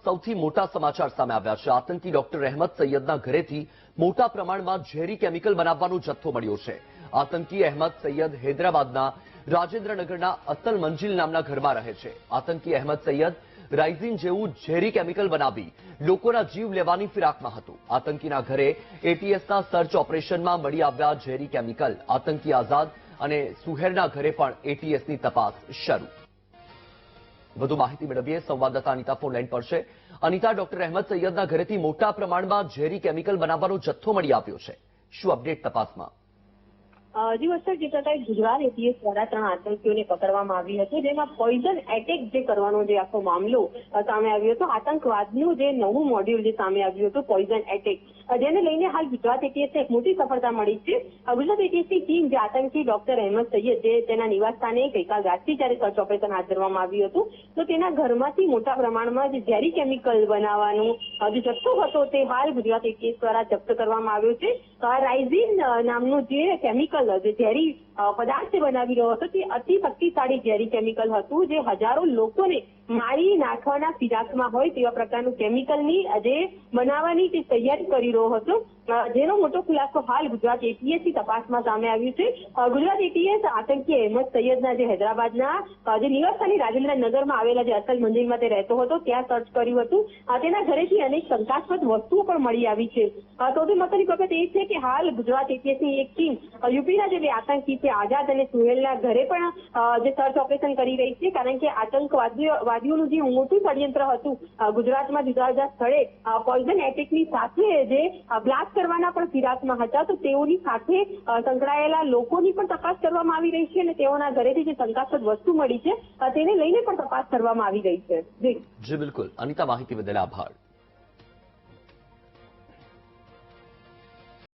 સૌથી મોટા સમાચાર સામે આવ્યા છે। આતંકી ડોક્ટર અહેમદ સૈયદના ઘરેથી મોટા પ્રમાણમાં ઝેરી કેમિકલ બનાવવાનો જથ્થો મળ્યો છે। આતંકી અહેમદ સૈયદ હૈદરાબાદના રાજેન્દ્રનગરના અતલ મંજિલ નામના ઘરમાં રહે છે। આતંકી અહેમદ સૈયદ રાઇઝિન જેવું ઝેરી કેમિકલ બનાવી લોકોના જીવ લેવાની ફિરાકમાં હતું। આતંકીના ઘરે એટીએસના સર્ચ ઓપરેશનમાં મળી આવ્યા ઝેરી કેમિકલ। આતંકી આઝાદ અને સુહેરના ઘરે પણ એટીએસની તપાસ શરૂ। વધુ માહિતી મેળવીએ સંવાદદાતા અનિતા ફોન લાઈન પર છે। અનિતા, ડોક્ટર અહેમદ સૈયદના ઘરેથી મોટા પ્રમાણમાં ઝેરી કેમિકલ બનાવવાનો જથ્થો મળી આવ્યો છે, શું અપડેટ તપાસમાં? જી વસ્તુ જે પ્રકારે ગુજરાત એટીએસ દ્વારા 3 આતંકીઓને પકડવામાં આવી હતી, જેમાં પોઈઝન એટેક જે કરવાનો જે આખો મામલો સામે આવ્યો હતો। આતંકવાદનું જે નવું મોડ્યુલ જે સામે આવ્યું હતું પોઈઝન એટેક, જેને લઈને હાલ ગુજરાત એટીએસને એક મોટી સફળતા મળી છે। ગુજરાત એટીએસની ટીમ જે આતંકી ડોક્ટર અહેમદ સૈયદ જે તેના નિવાસસ્થાને ગઈકાલ રાતથી જ્યારે સર્ચ ઓપરેશન હાથ ધરવામાં આવ્યું હતું, તો તેના ઘરમાંથી મોટા પ્રમાણમાં જે ઝેરી કેમિકલ બનાવવાનો જે જથ્થો હતો તે હાલ ગુજરાત એટીએસ દ્વારા જપ્ત કરવામાં આવ્યો છે। રાઇઝિન નામનું જે કેમિકલ જે ઝેરી પદાર્થ બનાવી રહ્યો હતો તે અતિ શક્તિશાળી ઝેરી કેમિકલ હતું, જે હજારો લોકોને મારી નાખવાના ફિરાકમાં હોય તેવા પ્રકારનું કેમિકલની જે બનાવવાની તે તૈયારી કરી રહ્યો હતો, જેનો મોટો ખુલાસો હાલ ગુજરાત એટીએસની તપાસમાં સામે આવ્યું છે। ગુજરાત એટીએસ આતંકી અહેમદ સૈયદના જે હૈદરાબાદના જે નિવાસસ્થાની રાજેન્દ્રનગરમાં આવેલા જે અસલ મંદિરમાં તે રહેતો હતો ત્યાં સર્ચ કર્યું હતું। તેના ઘરેથી અનેક શંકાસ્પદ વસ્તુઓ પણ મળી આવી છે। સૌથી મહત્વની બાબત એ છે કે હાલ ગુજરાત એટીએસની એક ટીમ યુપીના જે બે આતંકી છે આઝાદ અને સુહેલના ઘરે પણ જે સર્ચ ઓપરેશન કરી રહી છે, કારણ કે આતંકવાદીઓનું જે મોટું ષડયંત્ર હતું ગુજરાતમાં જુદા જુદા સ્થળે પોઈઝન એટેકની સાથે જે બ્લાસ્ટ કરવાના પણ ફિરાકમાં હતા, તો તેઓની સાથે સંકળાયેલા લોકોની પણ તપાસ કરવામાં આવી રહી છે અને તેઓના ઘરેથી જે શંકાસ્પદ વસ્તુ મળી છે તેને લઈને પણ તપાસ કરવામાં આવી રહી છે। જી બિલકુલ અનિતા, માહિતી બદલ આભાર।